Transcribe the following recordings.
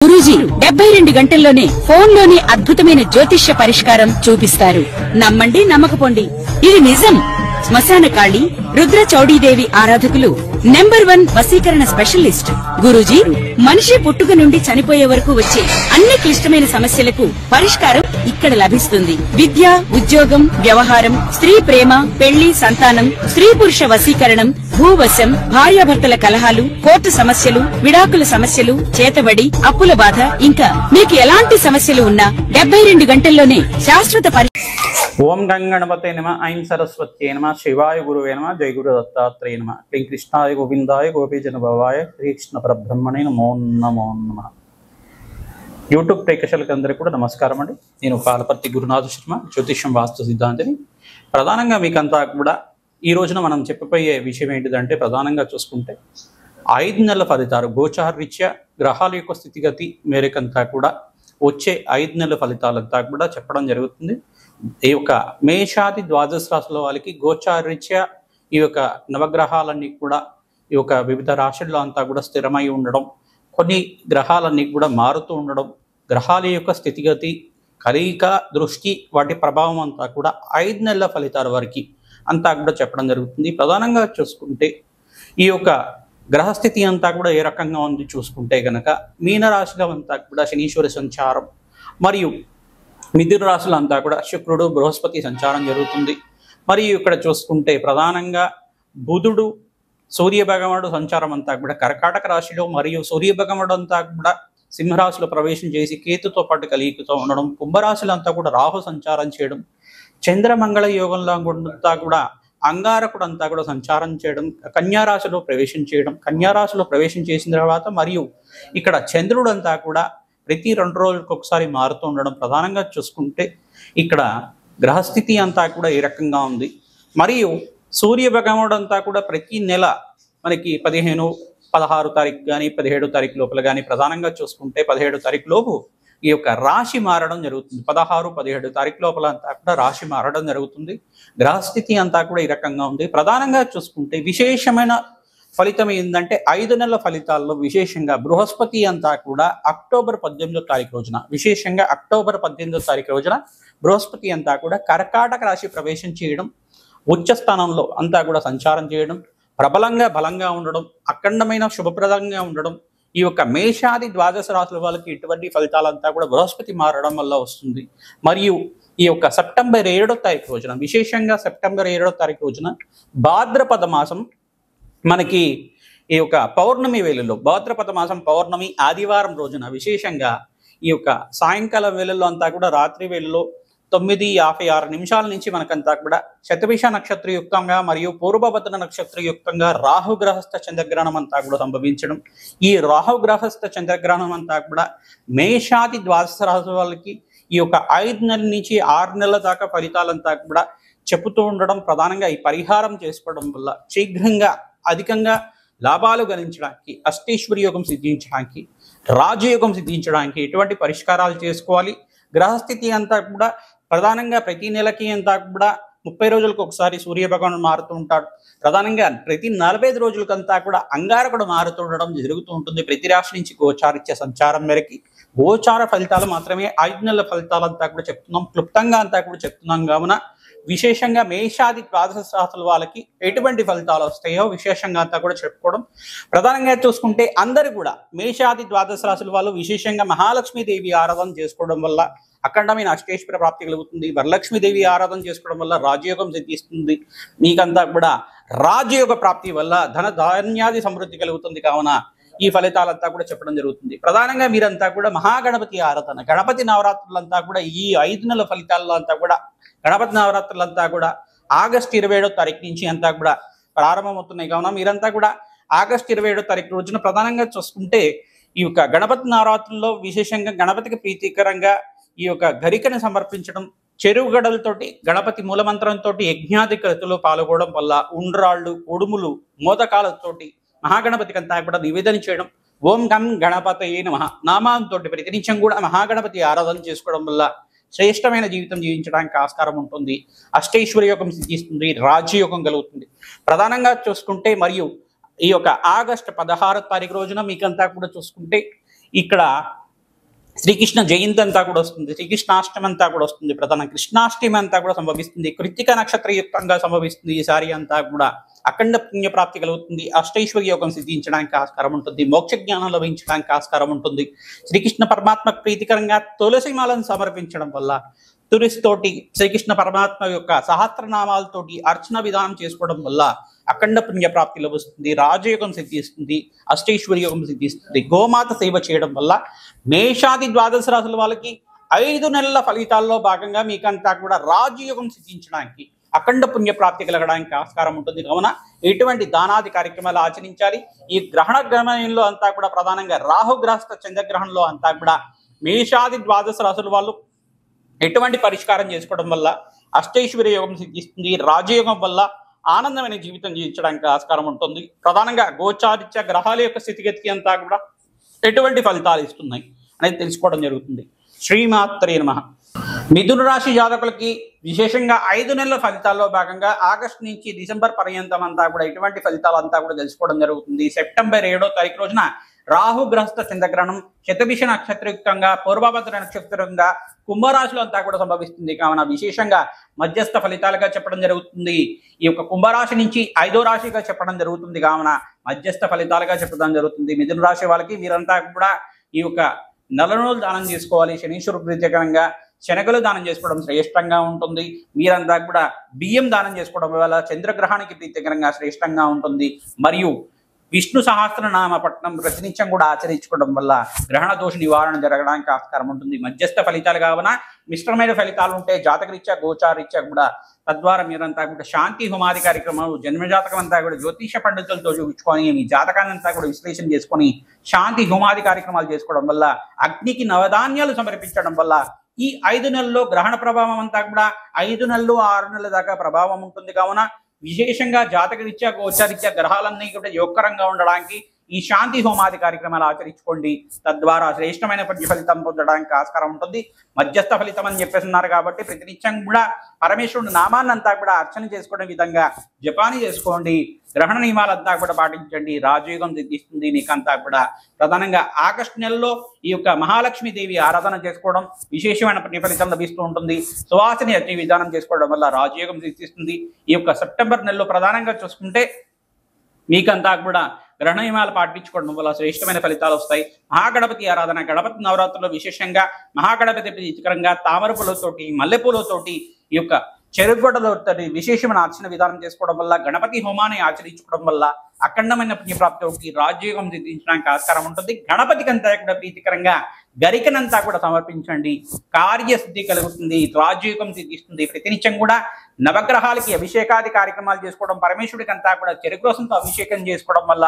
గురూజీ 72 గంటల్లోనే ఫోన్ లోని అద్భుతమైన జ్యోతిష్య పరిష్కారం చూపిస్తారు. నమ్మండి, నమ్మకపోండి, ఇది నిజం. శ్మశాన కాళి రుద్ర చౌడీదేవి ఆరాధకులు నంబర్ 1 వశీకరణ స్పెషలిస్ట్. గురూజీ మనిషి పుట్టుక నుండి చనిపోయే వరకు వచ్చే అన్ని క్లిష్టమైన సమస్యలకు పరిష్కారం ఇక్కడ లభిస్తుంది. విద్య, ఉద్యోగం, వ్యవహారం, స్త్రీ ప్రేమ, పెళ్లి, సంతానం, స్త్రీ పురుష వశీకరణం, భూవశం, భార్యాభర్తల కలహాలు, కోర్టు సమస్యలు, విడాకుల సమస్యలు, చేతబడి, అప్పుల బాధ, ఇంకా మీకు ఎలాంటి సమస్యలు ఉన్నా 72 గంటల్లోనే శాశ్వత ఓం గంగణపతే నమ, ఐం సరస్వత్యే నమ, శివాయ గురువే నమ, జయ గురు దత్తాత్రేయ నమ, శ్రీ కృష్ణాయ గోవిందాయ గోపీజన భవాయ శ్రీకృష్ణ పరబ్రహ్మణే నమో నమో నమ. యూట్యూబ్ ప్రేక్షకులకి అందరికీ కూడా నమస్కారం అండి. నేను పాలపర్తి గురునాథ శర్మ, జ్యోతిష్యం వాస్తు సిద్ధాంతిని. ప్రధానంగా మీకంతా కూడా ఈ రోజున మనం చెప్పబోయే విషయం ఏంటిదంటే, ప్రధానంగా చూసుకుంటే 5 నెలల ఫలితాలు గోచారరీత్యా గ్రహాల యొక్క స్థితిగతి మేరకంతా కూడా వచ్చే 5 నెలల ఫలితాలంతా కూడా చెప్పడం జరుగుతుంది. ఈ యొక్క మేషాది ద్వాదశ రాశుల వాళ్ళకి గోచారరీత్యా ఈ యొక్క నవగ్రహాలన్నీ కూడా ఈ యొక్క వివిధ రాశుల్లో అంతా కూడా స్థిరమై ఉండడం, కొన్ని గ్రహాలన్నీ కూడా మారుతూ ఉండడం, గ్రహాల యొక్క స్థితిగతి, కలయిక, దృష్టి, వాటి ప్రభావం అంతా కూడా 5 నెలల ఫలితాల వరకు అంతా కూడా చెప్పడం జరుగుతుంది. ప్రధానంగా చూసుకుంటే ఈ యొక్క గ్రహస్థితి అంతా కూడా ఏ రకంగా ఉంది చూసుకుంటే కనుక, మీనరాశిలో అంతా కూడా శనీశ్వరి సంచారం, మరియు మిథున రాశులు అంతా కూడా శుక్రుడు, బృహస్పతి సంచారం జరుగుతుంది. మరియు ఇక్కడ చూసుకుంటే ప్రధానంగా బుధుడు, సూర్య భగవానుడు సంచారం అంతా కూడా కర్కాటక రాశిలో, మరియు సూర్య భగవానుడు అంతా కూడా సింహరాశిలో ప్రవేశం చేసి కేతుతో పాటు కలిగితో ఉండడం, కుంభరాశులు అంతా కూడా రాహు సంచారం చేయడం, చంద్రమంగళ యోగంలో అంతా కూడా అంగారకుడు అంతా కూడా సంచారం చేయడం, కన్యారాశిలో ప్రవేశం చేయడం, కన్యారాశిలో ప్రవేశం చేసిన తర్వాత మరియు ఇక్కడ చంద్రుడు అంతా కూడా ప్రతి 2 రోజులకు ఒకసారి మారుతూ ఉండడం. ప్రధానంగా చూసుకుంటే ఇక్కడ గ్రహస్థితి అంతా కూడా ఏ రకంగా ఉంది. మరియు సూర్య భగవానుడు అంతా కూడా ప్రతి నెల మనకి 15, 16 తారీఖు కానీ 17 తారీఖు లోపల కానీ, ప్రధానంగా చూసుకుంటే 17 తారీఖు లోపు ఈ యొక్క రాశి మారడం జరుగుతుంది. 16, 17 తారీఖు లోపల అంతా కూడా రాశి మారడం జరుగుతుంది. గ్రహస్థితి అంతా కూడా ఈ రకంగా ఉంది. ప్రధానంగా చూసుకుంటే విశేషమైన ఫలితం ఏంటంటే 5 నెలల ఫలితాల్లో విశేషంగా బృహస్పతి అంతా కూడా అక్టోబర్ 18వ తారీఖు రోజున, విశేషంగా అక్టోబర్ 18వ తారీఖు రోజున బృహస్పతి అంతా కూడా కర్కాటక రాశి ప్రవేశం చేయడం, ఉచ్చ స్థానంలో అంతా కూడా సంచారం చేయడం, ప్రబలంగా బలంగా ఉండడం, అఖండమైన శుభప్రదంగా ఉండడం, ఈ యొక్క మేషాది ద్వాదశ రాశుల వాళ్ళకి ఇటువంటి ఫలితాలంతా కూడా బృహస్పతి మారడం వల్ల వస్తుంది. మరియు ఈ యొక్క సెప్టెంబర్ 7వ తారీఖు రోజున, విశేషంగా సెప్టెంబర్ 7వ తారీఖు రోజున భాద్రపద మాసం మనకి ఈ యొక్క పౌర్ణమి వేళల్లో, భాద్రపద మాసం పౌర్ణమి ఆదివారం రోజున విశేషంగా ఈ యొక్క సాయంకాలం వేళల్లో అంతా కూడా రాత్రి వేళల్లో 9:56 నుంచి మనకంతా కూడా శతభిష నక్షత్రయుక్తంగా మరియు పూర్వభద్ర నక్షత్రయుక్తంగా రాహుగ్రహస్థ చంద్రగ్రహణం అంతా కూడా సంభవించడం. ఈ రాహుగ్రహస్థ చంద్రగ్రహణం అంతా కూడా మేషాది ద్వాదశ రాశి వాళ్ళకి ఈ యొక్క 5 నెలల నుంచి 6 నెలల దాకా ఫలితాలంతా కూడా చెబుతూ ఉండడం. ప్రధానంగా ఈ పరిహారం చేసుకోవడం వల్ల శీఘ్రంగా అధికంగా లాభాలు గణించడానికి, అష్టేశ్వరి యోగం సిద్ధించడానికి, రాజయోగం సిద్ధించడానికి ఎటువంటి పరిష్కారాలు చేసుకోవాలి. గ్రహస్థితి అంతా కూడా ప్రధానంగా ప్రతి నెలకి అంతా కూడా 30 రోజులకు ఒకసారి సూర్య భగవానుడు మారుతూ ఉంటాడు. ప్రధానంగా ప్రతి 45 రోజులకంతా కూడా అంగారకుడు మారుతూ ఉండడం జరుగుతూ ఉంటుంది. ప్రతి రాశి నుంచి గోచారిత్య సంచారం మేరకి గోచార ఫలితాలు మాత్రమే 5 నెలల ఫలితాలంతా కూడా చెప్తున్నాం, క్లుప్తంగా అంతా కూడా చెప్తున్నాం. కావున విశేషంగా మేషాది ద్వాదశ రాశుల వాళ్ళకి ఎటువంటి ఫలితాలు వస్తాయో విశేషంగా అంతా కూడా చెప్పుకోవడం. ప్రధానంగా చూసుకుంటే అందరూ కూడా మేషాది ద్వాదశ రాశుల వాళ్ళు విశేషంగా మహాలక్ష్మీదేవి ఆరాధన చేసుకోవడం వల్ల అఖండమైన అష్టేశ్వర ప్రాప్తి కలుగుతుంది. వరలక్ష్మీదేవి ఆరాధన చేసుకోవడం వల్ల రాజయోగం సిద్ధిస్తుంది. మీకంతా కూడా రాజయోగ ప్రాప్తి వల్ల ధన ధాన్యాది సమృద్ధి కలుగుతుంది. కావున ఈ ఫలితాలంతా కూడా చెప్పడం జరుగుతుంది. ప్రధానంగా మీరంతా కూడా మహాగణపతి ఆరాధన, గణపతి నవరాత్రులంతా కూడా ఈ 5 నెలల ఫలితాల్లో అంతా కూడా గణపతి నవరాత్రులంతా కూడా ఆగస్టు 27వ తారీఖు నుంచి అంతా కూడా ప్రారంభమవుతున్నాయి. కావున మీరంతా కూడా ఆగస్టు 27వ తారీఖు రోజున ప్రధానంగా చూసుకుంటే ఈ యొక్క గణపతి నవరాత్రుల్లో విశేషంగా గణపతికి ప్రీతికరంగా ఈ యొక్క గరికను సమర్పించడం, చెరువు గడలతోటి గణపతి మూలమంత్రంతో యజ్ఞాది కృతులు పాల్గొనడం వల్ల ఉండ్రాళ్ళు, ఉడుములు, మోదకాలతోటి మహాగణపతికి అంతా కూడా నివేదన చేయడం, ఓం గం గణపతయే నమః నామాంతో ప్రతినిత్యం కూడా మహాగణపతి ఆరాధన చేసుకోవడం వల్ల శ్రేష్టమైన జీవితం జీవించడానికి ఆస్కారం ఉంటుంది. అష్టైశ్వర్య యోగం సిద్ధిస్తుంది, రాజ్యయోగం కలుగుతుంది. ప్రధానంగా చూసుకుంటే మరియు ఈ యొక్క ఆగస్టు 16వ తారీఖు రోజున మీకంతా కూడా చూసుకుంటే ఇక్కడ శ్రీకృష్ణ జయంతి అంతా కూడా వస్తుంది, శ్రీకృష్ణాష్టమి అంతా కూడా వస్తుంది, ప్రధాన కృష్ణాష్టమి అంతా కూడా సంభవిస్తుంది, కృత్తిక నక్షత్రయుక్తంగా సంభవిస్తుంది. ఈసారి అంతా కూడా అఖండ పుణ్యప్రాప్తి కలుగుతుంది, అష్టైశ్వర్య యోగం సిద్ధించడానికి ఆస్కారం ఉంటుంది, మోక్ష జ్ఞానం లభించడానికి ఆస్కారం ఉంటుంది. శ్రీకృష్ణ పరమాత్మ ప్రీతికరంగా తులసి మాలను సమర్పించడం వల్ల, తులసితోటి శ్రీకృష్ణ పరమాత్మ యొక్క సహస్రనామాలతోటి అర్చన విధానం చేసుకోవడం వల్ల అఖండ పుణ్యప్రాప్తి లభిస్తుంది, రాజయోగం సిద్ధిస్తుంది, అష్టైశ్వర్య యోగం సిద్ధిస్తుంది. గోమాత సేవ చేయడం వల్ల మేషాది ద్వాదశ రాశుల వాళ్ళకి 5 నెలల ఫలితాల్లో భాగంగా మీకంతా కూడా రాజయోగం సిద్ధించడానికి, అఖండ పుణ్యప్రాప్తి కలగడానికి ఆస్కారం ఉంటుంది. కావున ఎటువంటి దానాది కార్యక్రమాలు ఆచరించాలి. ఈ గ్రహణ గమనంలో అంతా కూడా ప్రధానంగా రాహుగ్రస్త చంద్రగ్రహణంలో అంతా కూడా మేషాది ద్వాదశ రాశుల వాళ్ళు ఎటువంటి పరిష్కారం చేసుకోవడం వల్ల అష్టైశ్వర్య యోగం సిద్ధిస్తుంది, రాజయోగం వల్ల ఆనందమైన జీవితం జీవించడానికి ఆస్కారం ఉంటుంది. ప్రధానంగా గోచారిత్య గ్రహాల యొక్క స్థితిగతికి అంతా కూడా ఎటువంటి ఫలితాలు ఇస్తున్నాయి అనేది తెలుసుకోవడం జరుగుతుంది. శ్రీమాత్రే నమః. మిథున రాశి జాతకులకి విశేషంగా 5 నెలల ఫలితాల్లో భాగంగా ఆగస్టు నుంచి డిసెంబర్ పర్యంతం అంతా కూడా ఎటువంటి ఫలితాలు అంతా కూడా తెలుసుకోవడం జరుగుతుంది. సెప్టెంబర్ 7వ తారీఖు రోజున రాహుగ్రస్త చంద్రగ్రహణం శతభిష నక్షత్రయుక్తంగా పూర్వభద్ర నక్షత్రంగా కుంభరాశిలో అంతా కూడా సంభవిస్తుంది. కావున విశేషంగా మధ్యస్థ ఫలితాలుగా చెప్పడం జరుగుతుంది. ఈ యొక్క కుంభరాశి నుంచి 5వ రాశిగా చెప్పడం జరుగుతుంది. కావున మధ్యస్థ ఫలితాలుగా చెప్పడం జరుగుతుంది. మిథున రాశి వాళ్ళకి మీరంతా కూడా ఈ యొక్క నలనూలు దానం చేసుకోవాలి. శనీశ్వరు ప్రీతికరంగా శనగలు దానం చేసుకోవడం శ్రేష్టంగా ఉంటుంది. మీరంతా కూడా బియ్యం దానం చేసుకోవడం వల్ల చంద్రగ్రహానికి ప్రీతికరంగా శ్రేష్టంగా ఉంటుంది. మరియు విష్ణు సహస్రనామ పఠనం ప్రతినిత్యం కూడా ఆచరించుకోవడం వల్ల గ్రహణ దోష నివారణ జరగడానికి ఆస్కారం ఉంటుంది. మధ్యస్థ ఫలితాలు కావున మిశ్రమైన ఫలితాలు ఉంటే జాతకరీత్యా గోచారీత్యా కూడా తద్వారా మీరంతా కూడా శాంతి హోమాది కార్యక్రమాలు జన్మజాతకం అంతా కూడా జ్యోతిష పండితులతో చూపించుకొని మీ జాతకాన్ని అంతా కూడా విశ్లేషణ చేసుకొని శాంతి హోమాది కార్యక్రమాలు చేసుకోవడం వల్ల, అగ్నికి నవధాన్యాలు సమర్పించడం వల్ల ఈ 5 నెలల్లో గ్రహణ ప్రభావం అంతా కూడా 5 నెలలు 6 నెలల దాకా ప్రభావం ఉంటుంది. కావున విశేషంగా జాతకరీత్యా గోచారీత్యా గ్రహాలన్నీ కూడా యోగకరంగా ఉండడానికి ఈ శాంతి హోమాది కార్యక్రమాలు ఆచరించుకోండి. తద్వారా శ్రేష్టమైన ఫలితం పొందడానికి ఆస్కారం ఉంటుంది. మధ్యస్థ ఫలితం అని చెప్పేస్తున్నారు కాబట్టి ప్రతినిత్యం కూడా పరమేశ్వరుడు నామాన్ని అంతా కూడా అర్చన చేసుకునే విధంగా జపాని చేసుకోండి. గ్రహణ నియమాలంతా కూడా పాటించండి. రాజయోగం సిద్ధిస్తుంది. మీకంతా కూడా ప్రధానంగా ఆగస్టు నెలలో ఈ యొక్క మహాలక్ష్మి దేవి ఆరాధన చేసుకోవడం విశేషమైన ఫలితం లభిస్తూ ఉంటుంది. సువాసిని అగ్ని విధానం చేసుకోవడం వల్ల రాజయోగం సిద్ధిస్తుంది. ఈ యొక్క సెప్టెంబర్ నెలలో ప్రధానంగా చూసుకుంటే మీకంతా కూడా గ్రహణ నియమాలు పాటించుకోవడం వల్ల శ్రేష్టమైన ఫలితాలు వస్తాయి. మహాగణపతి ఆరాధన, గణపతి నవరాత్రుల్లో విశేషంగా మహాగణపతి ప్రీతికరంగా తామర పూలతోటి, మల్లెపూలతోటి, ఈ యొక్క చెరుగొడ్డలతో విశేషమైన అర్చన విధానం చేసుకోవడం వల్ల, గణపతి హోమాన్ని ఆచరించుకోవడం వల్ల అఖండమైన పుణ్యప్రాప్తి రాజయోగం సిద్ధించడానికి ఆస్కారం ఉంటుంది. గణపతికి అంతా కూడా ప్రీతికరంగా గరికనంతా కూడా సమర్పించండి. కార్యసిద్ధి కలుగుతుంది, రాజయోగం సిద్ధిస్తుంది. ప్రతినిత్యం కూడా నవగ్రహాలకి అభిషేకాది కార్యక్రమాలు చేసుకోవడం, పరమేశ్వరుడికి అంతా కూడా చెరుకు రసంతో అభిషేకం చేసుకోవడం వల్ల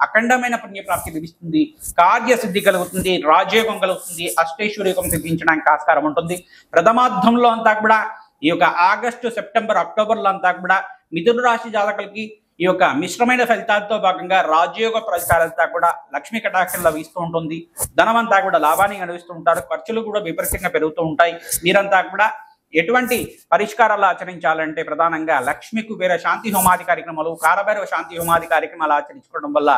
అఖండమైన పుణ్యప్రాప్తి లభిస్తుంది. కార్యసిద్ధి కలుగుతుంది, రాజయోగం కలుగుతుంది, అష్టైశ్వర్యోగం సిద్ధించడానికి ఆస్కారం ఉంటుంది. ప్రథమార్థంలో అంతా కూడా ఈ యొక్క ఆగస్టు, సెప్టెంబర్, అక్టోబర్లో అంతా కూడా మిథున రాశి జాతకులకి ఈ యొక్క మిశ్రమైన ఫలితాలతో భాగంగా రాజయోగ ఫలితాలంతా కూడా లక్ష్మీ కటాక్షం లభిస్తూ ఉంటుంది. ధనమంతా కూడా లాభాన్ని అనుభవిస్తూ ఉంటారు. ఖర్చులు కూడా విపరీతంగా పెరుగుతూ ఉంటాయి. మీరంతా కూడా ఎటువంటి పరిష్కారాలు ఆచరించాలంటే ప్రధానంగా లక్ష్మీ కుబేర శాంతి హోమాది కార్యక్రమాలు, కాలభైరవ శాంతి హోమాది కార్యక్రమాలు ఆచరించుకోవడం వల్ల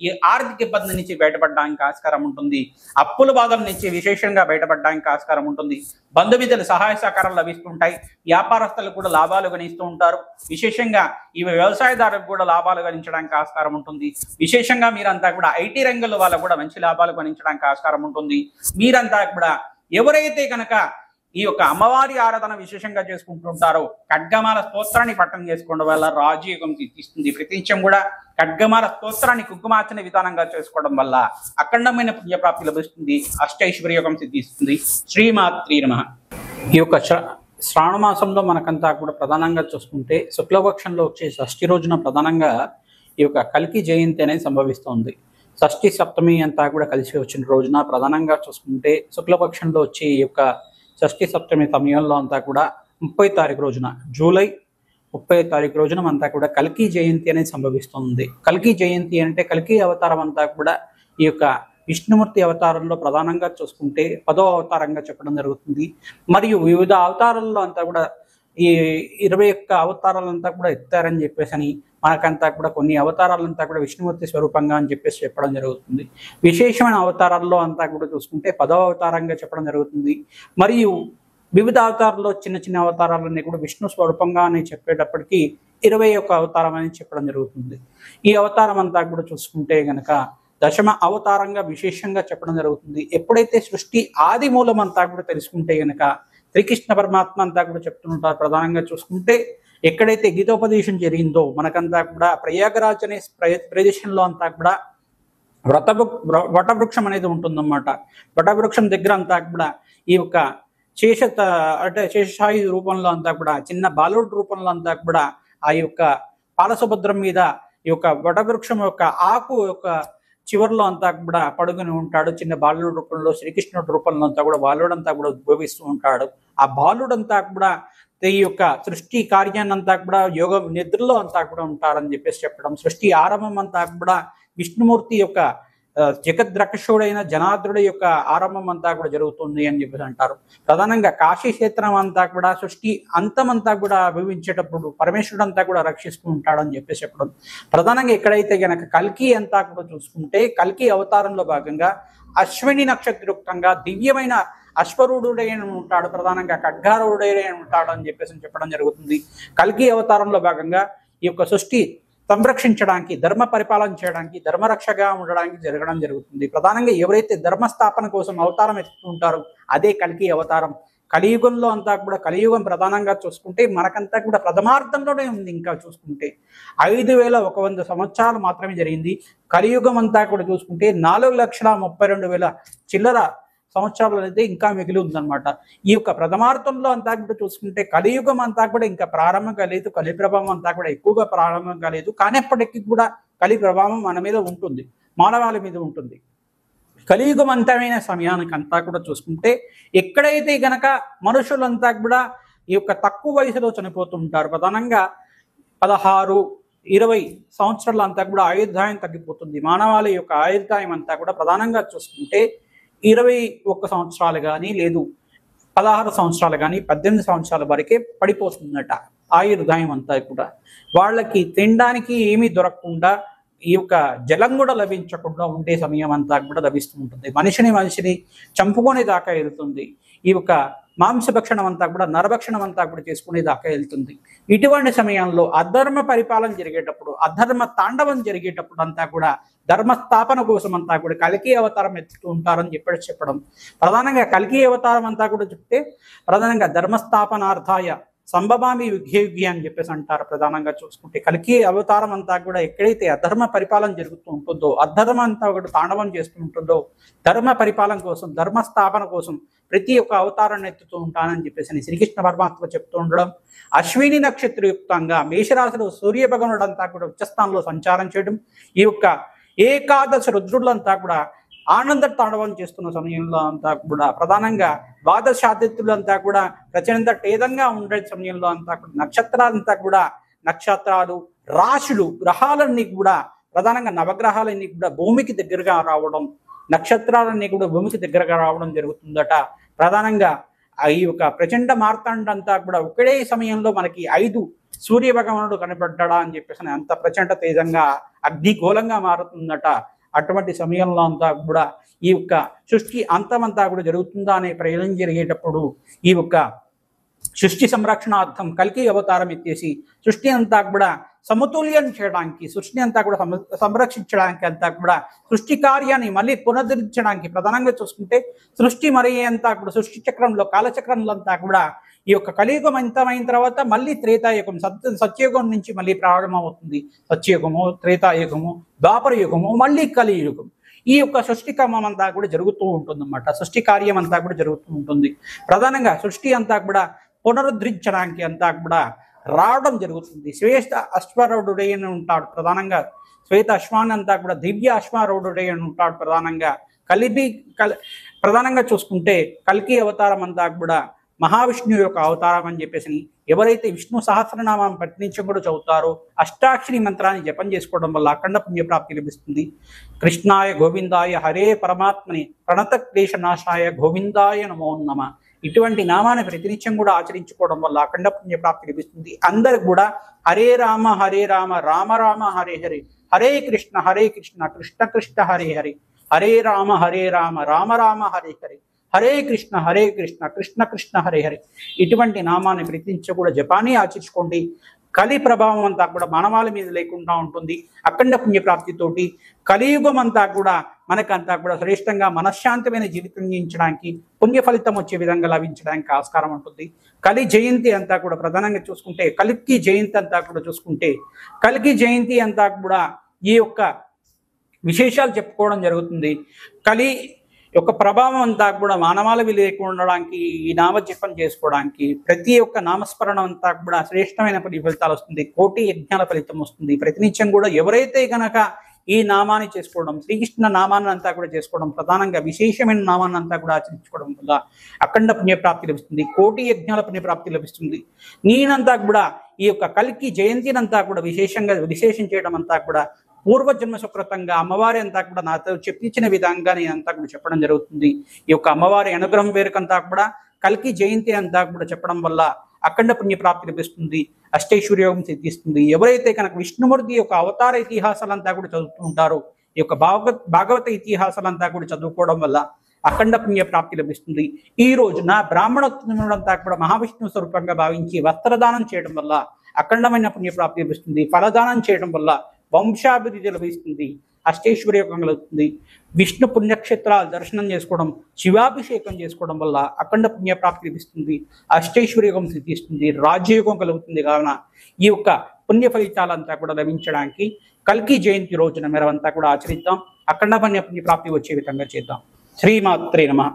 ఈ ఆర్థిక ఇబ్బంది నుంచి బయటపడడానికి ఆస్కారం ఉంటుంది. అప్పుల బాధల నుంచి విశేషంగా బయటపడడానికి ఆస్కారం ఉంటుంది. బంధుమిత్రుల సహాయ సహకారాలు లభిస్తుంటాయి. వ్యాపారస్తులు కూడా లాభాలు గణిస్తూ ఉంటారు. విశేషంగా ఈ వ్యవసాయదారులకు కూడా లాభాలు గణించడానికి ఆస్కారం ఉంటుంది. విశేషంగా మీరంతా కూడా ఐటీ రంగంలో వాళ్ళకు కూడా మంచి లాభాలు గణించడానికి ఆస్కారం ఉంటుంది. మీరంతా కూడా ఎవరైతే కనుక ఈ యొక్క అమ్మవారి ఆరాధన విశేషంగా చేసుకుంటుంటారో ఖడ్గమాల స్తోత్రాన్ని పట్టణం చేసుకోవడం వల్ల రాజయోగం సిద్ధిస్తుంది. ప్రతినిత్యం కూడా ఖడ్గమాల స్తోత్రాన్ని కుంకుమార్చన విధానంగా చేసుకోవడం వల్ల అఖండమైన పుణ్యప్రాప్తి లభిస్తుంది. అష్టైశ్వర్యోగం సిద్ధిస్తుంది. శ్రీమాత్రీ నమః. ఈ యొక్క శ్రావణ మాసంలో మనకంతా కూడా ప్రధానంగా చూసుకుంటే శుక్లపక్షంలో వచ్చే షష్ఠి రోజున ప్రధానంగా ఈ యొక్క కల్కి జయంతి అనేది సంభవిస్తుంది. షష్ఠి సప్తమి అంతా కూడా కలిసి వచ్చిన రోజున ప్రధానంగా చూసుకుంటే శుక్లపక్షంలో వచ్చే ఈ యొక్క షష్ఠి సప్తమి సమయంలో అంతా కూడా 30వ తారీఖు రోజున, జూలై 30వ తారీఖు రోజున అంతా కూడా కల్కి జయంతి అనేది సంభవిస్తుంది. కల్కి జయంతి అంటే కల్కి అవతారం అంతా కూడా ఈ యొక్క విష్ణుమూర్తి అవతారంలో ప్రధానంగా చూసుకుంటే 10వ అవతారంగా చెప్పడం జరుగుతుంది. మరియు వివిధ అవతారాల్లో అంతా కూడా ఈ 21 అవతారాలంతా కూడా ఎత్తారని చెప్పేసి అని మనకంతా కూడా కొన్ని అవతారాలంతా కూడా విష్ణుమూర్తి స్వరూపంగా అని చెప్పేసి చెప్పడం జరుగుతుంది. విశేషమైన అవతారాల్లో అంతా కూడా చూసుకుంటే 10వ అవతారంగా చెప్పడం జరుగుతుంది. మరియు వివిధ అవతారాల్లో చిన్న చిన్న అవతారాలన్నీ కూడా విష్ణు స్వరూపంగా అని చెప్పేటప్పటికీ 21 అవతారం అని చెప్పడం జరుగుతుంది. ఈ అవతారం అంతా కూడా చూసుకుంటే గనక దశమ అవతారంగా విశేషంగా చెప్పడం జరుగుతుంది. ఎప్పుడైతే సృష్టి ఆది మూలం అంతా కూడా తెలుసుకుంటే గనక శ్రీకృష్ణ పరమాత్మ అంతా కూడా చెప్తుంటారు. ప్రధానంగా చూసుకుంటే ఎక్కడైతే గీతోపదేశం జరిగిందో మనకంతా కూడా ప్రయాగరాజ్ అనే ప్రదేశంలో అంతా కూడా వటవృక్షం అనేది ఉంటుందన్నమాట. వటవృక్షం దగ్గర అంతా కూడా ఈ యొక్క శేషాయి రూపంలో అంతా కూడా చిన్న బాలుడు రూపంలో అంతా కూడా ఆ యొక్క పాలసుభద్రం మీద ఈ యొక్క వటవృక్షం యొక్క ఆకు యొక్క చివరిలో అంతా కూడా పడుకుని ఉంటాడు. చిన్న బాలుడు రూపంలో శ్రీకృష్ణుడి రూపంలో అంతా కూడా బాలుడంతా కూడా ఉద్భవిస్తూ ఉంటాడు. ఆ బాలుడంతా కూడా ఈ యొక్క సృష్టి కార్యాన్ని అంతా కూడా యోగ నిద్రలో అంతా కూడా ఉంటారని చెప్పేసి చెప్పడం. సృష్టి ఆరంభం అంతా కూడా విష్ణుమూర్తి యొక్క జగద్రక్షుడైన జనార్దుడి యొక్క ఆరంభం అంతా కూడా జరుగుతుంది అని చెప్పేసి అంటారు. ప్రధానంగా కాశీ క్షేత్రం అంతా కూడా సృష్టి అంతమంతా కూడా వివరించేటప్పుడు పరమేశ్వరుడు అంతా కూడా రక్షిస్తూ ఉంటాడని చెప్పేసి చెప్పడం. ప్రధానంగా ఎక్కడైతే గనక కల్కి అంతా కూడా చూసుకుంటే కల్కి అవతారంలో భాగంగా అశ్విని నక్షత్రయుక్తంగా దివ్యమైన అశ్వరూఢుడైన ఉంటాడు. ప్రధానంగా ఖడ్గారూఢుడైన ఉంటాడు అని చెప్పేసి చెప్పడం జరుగుతుంది. కల్కి అవతారంలో భాగంగా ఈ యొక్క సృష్టి సంరక్షించడానికి ధర్మ పరిపాలన చేయడానికి ధర్మరక్షగా ఉండడానికి జరగడం జరుగుతుంది. ప్రధానంగా ఎవరైతే ధర్మస్థాపన కోసం అవతారం ఎత్తుతుంటారో అదే కల్కి అవతారం. కలియుగంలో అంతా కూడా కలియుగం ప్రధానంగా చూసుకుంటే మనకంతా కూడా ప్రథమార్థంలోనే ఉంది. ఇంకా చూసుకుంటే 5100 సంవత్సరాలు మాత్రమే జరిగింది. కలియుగం అంతా కూడా చూసుకుంటే 4,32,000 చిల్లర సంవత్సరాలు అయితే ఇంకా మిగిలి ఉందన్నమాట. ఈ యొక్క ప్రథమార్థంలో అంతా కూడా చూసుకుంటే కలియుగం అంతా కూడా ఇంకా ప్రారంభం కాలేదు. కలి ప్రభావం అంతా కూడా ఎక్కువగా ప్రారంభం కాలేదు. కానప్పటికీ కూడా కలి ప్రభావం మన మీద ఉంటుంది, మానవాళి మీద ఉంటుంది. కలియుగం అంతమైన సమయానికి అంతా కూడా చూసుకుంటే ఎక్కడైతే గనక మనుషులంతా కూడా ఈ యొక్క తక్కువ వయసులో చనిపోతుంటారు. ప్రధానంగా 16-20 సంవత్సరాలు అంతా కూడా ఆయుర్దాయం తగ్గిపోతుంది. మానవాళి యొక్క ఆయుర్దాయం అంతా కూడా ప్రధానంగా చూసుకుంటే 21 సంవత్సరాలు కానీ లేదు 16 సంవత్సరాలు కానీ 18 సంవత్సరాల వరకే పడిపోతుందట ఆయుర్దాయం అంతా కూడా. వాళ్ళకి తినడానికి ఏమీ దొరకకుండా ఈ యొక్క జలం కూడా లభించకుండా ఉండే సమయం అంతా కూడా లభిస్తూ ఉంటుంది. మనిషిని చంపుకునే దాకా వెళ్తుంది. ఈ యొక్క మాంసభక్షణం అంతా కూడా నరభక్షణం అంతా కూడా చేసుకునే దాకా వెళ్తుంది. ఇటువంటి సమయంలో అధర్మ పరిపాలన జరిగేటప్పుడు అధర్మ తాండవం జరిగేటప్పుడు అంతా కూడా ధర్మస్థాపన కోసం అంతా కూడా కల్కి అవతారం ఎత్తుతూ ఉంటారని చెప్పడం. ప్రధానంగా కల్కి అవతారం అంతా కూడా చెప్తే ప్రధానంగా ధర్మస్థాపనార్థాయ సంభవామి యుగ్య అని చెప్పేసి అంటారు. ప్రధానంగా చూసుకుంటే కల్కి అవతారం అంతా కూడా ఎక్కడైతే అధర్మ పరిపాలన జరుగుతూ ఉంటుందో అధర్మ అంతా ఒకటి తాండవం చేస్తూ ఉంటుందో ధర్మ పరిపాలన కోసం ధర్మస్థాపన కోసం ప్రతి ఒక్క అవతారాన్ని ఎత్తుతూ ఉంటానని చెప్పేసి శ్రీకృష్ణ పరమాత్మ చెప్తూ ఉండడం. అశ్విని నక్షత్రయుక్తంగా మేషరాశిలో సూర్య భగవానుడు అంతా కూడా ఉచ్చస్థానంలో సంచారం చేయడం. ఈ యొక్క ఏకాదశ రుద్రులంతా కూడా ఆనంద తాండవం చేస్తున్న సమయంలో అంతా కూడా ప్రధానంగా ద్వాదశాదిత్యులంతా కూడా ప్రచండ టేదంగా ఉండే సమయంలో అంతా కూడా నక్షత్రాలంతా కూడా నక్షత్రాలు రాశులు గ్రహాలన్నీ కూడా ప్రధానంగా నవగ్రహాలన్నీ కూడా భూమికి దగ్గరగా రావడం నక్షత్రాలన్నీ కూడా భూమికి దగ్గరగా రావడం జరుగుతుందట. ప్రధానంగా ఈ యొక్క ప్రచండ మార్తాండంతా కూడా ఒకే సమయంలో మనకి 5 సూర్య భగవానుడు కనపడ్డా అని చెప్పేసి అంత ప్రచండ తేజంగా అగ్నిగోళంగా మారుతుందట. అటువంటి సమయంలో అంతా కూడా ఈ యొక్క సృష్టి అంతమంతా కూడా జరుగుతుందా అనే ప్రయోజనం జరిగేటప్పుడు ఈ యొక్క సృష్టి సంరక్షణార్థం కల్కి అవతారం ఎత్తేసి సృష్టి అంతా కూడా సమతుల్యం చేయడానికి సృష్టి అంతా కూడా సంరక్షించడానికి అంతా కూడా సృష్టి కార్యాన్ని మళ్ళీ పునరుద్ధరించడానికి ప్రధానంగా చూసుకుంటే సృష్టి మరి అంతా కూడా సృష్టి చక్రంలో కాలచక్రంలో అంతా కూడా ఈ యొక్క కలియుగం అంతమైన తర్వాత మళ్ళీ త్రేతాయుగం సత్యయుగం నుంచి మళ్ళీ ప్రారంభమవుతుంది. సత్యయుగము త్రేతాయుగము ద్వాపర యుగము మళ్ళీ కలియుగం. ఈ యొక్క సృష్టి క్రమం అంతా కూడా జరుగుతూ ఉంటుందన్నమాట. సృష్టి కార్యం అంతా కూడా జరుగుతూ ఉంటుంది. ప్రధానంగా సృష్టి అంతా కూడా పునరుద్ధరించడానికి అంతా కూడా రావడం జరుగుతుంది. శ్వేత అశ్వారూఢుడై అని ఉంటాడు. ప్రధానంగా శ్వేత అశ్వాన్ని అంతా కూడా దివ్య అశ్వారూఢుడై అని ఉంటాడు. ప్రధానంగా చూసుకుంటే కల్కి అవతారం అంతా కూడా మహావిష్ణువు యొక్క అవతారం అని చెప్పేసి ఎవరైతే విష్ణు సహస్రనామం పఠించడం కూడా చదువుతారో అష్టాక్షరి మంత్రాన్ని జపం చేసుకోవడం వల్ల అఖండ పుణ్యప్రాప్తి లభిస్తుంది. కృష్ణాయ గోవిందాయ హరే పరమాత్మని ప్రణత క్లేశనాశాయ గోవిందాయ నమో నమః. ఇటువంటి నామాన్ని ప్రతినిత్యం కూడా ఆచరించుకోవడం వల్ల అఖండ పుణ్య ప్రాప్తి లభిస్తుంది. అందరికి కూడా హరే రామ రామ రామ హరే హరే, హరే కృష్ణ కృష్ణ కృష్ణ హరే హరే, హరే రామ రామ రామ హరే హరే, హరే కృష్ణ కృష్ణ కృష్ణ హరే హరే. ఇటువంటి నామాన్ని ప్రతినిత్యం కూడా జపాన్ని ఆచరించుకోండి. కలి ప్రభావం అంతా కూడా మానవాళి మీద లేకుండా ఉంటుంది. అఖండ పుణ్యప్రాప్తితోటి కలియుగం అంతా కూడా మనకంతా కూడా శ్రేష్టంగా మనశ్శాంతమైన జీవితం జీవించడానికి, పుణ్య ఫలితం వచ్చే విధంగా లభించడానికి ఆస్కారం ఉంటుంది. కలి జయంతి అంతా కూడా ప్రధానంగా చూసుకుంటే, కల్కి జయంతి అంతా కూడా చూసుకుంటే, కల్కి జయంతి అంతా కూడా ఈ యొక్క విశేషాలు చెప్పుకోవడం జరుగుతుంది. కలి యొక్క ప్రభావం అంతా కూడా మానవాళి లేకుండా ఉండడానికి, ఈ నామజపం చేసుకోవడానికి, ప్రతి ఒక్క నామస్మరణ అంతా కూడా శ్రేష్టమైన ఫలితాలు వస్తుంది. కోటి యజ్ఞాల ఫలితం వస్తుంది. ప్రతినిత్యం కూడా ఎవరైతే గనక ఈ నామాన్ని చేసుకోవడం, శ్రీకృష్ణ నామాన్ని అంతా కూడా చేసుకోవడం, ప్రధానంగా విశేషమైన నామాన్ని అంతా కూడా ఆచరించుకోవడం వల్ల అఖండ పుణ్యప్రాప్తి లభిస్తుంది. కోటి యజ్ఞాల పుణ్యప్రాప్తి లభిస్తుంది. నేనంతా కూడా ఈ యొక్క కల్కి జయంతినంతా కూడా విశేషం చేయడం అంతా కూడా పూర్వజన్మ సుకృతంగా అమ్మవారి అంతా కూడా నాతో చెప్పించిన విధంగా నేనంతా కూడా చెప్పడం జరుగుతుంది. ఈ యొక్క అమ్మవారి అనుగ్రహం వేరుకంతా కూడా కల్కి జయంతి అంతా కూడా చెప్పడం వల్ల అఖండ పుణ్యప్రాప్తి లభిస్తుంది. అష్టైశ్వర్యోగం సిద్ధిస్తుంది. ఎవరైతే కనుక విష్ణుమూర్తి యొక్క అవతార ఇతిహాసాలంతా కూడా చదువుతూ ఉంటారో, ఈ యొక్క భాగవత ఇతిహాసాలంతా కూడా చదువుకోవడం వల్ల అఖండ పుణ్య ప్రాప్తి లభిస్తుంది. ఈ రోజున బ్రాహ్మణోత్తములంతా కూడా మహావిష్ణువు స్వరూపంగా భావించి వస్త్రదానం చేయడం వల్ల అఖండమైన పుణ్యప్రాప్తి లభిస్తుంది. ఫలదానం చేయడం వల్ల వంశాభివృద్ధి లభిస్తుంది. అష్టైశ్వర్యోగం కలుగుతుంది. విష్ణు పుణ్యక్షేత్రాలు దర్శనం చేసుకోవడం, శివాభిషేకం చేసుకోవడం వల్ల అఖండ పుణ్యప్రాప్తి లభిస్తుంది. అష్టైశ్వర్యోగం సిద్ధిస్తుంది. రాజ్యయోగం కలుగుతుంది. కావున ఈ యొక్క పుణ్య ఫలితాలంతా కూడా లభించడానికి కల్కి జయంతి రోజున మేమంతా కూడా ఆచరిద్దాం. అఖండ పుణ్య ప్రాప్తి వచ్చే విధంగా చేద్దాం. శ్రీమాత్రే నమః.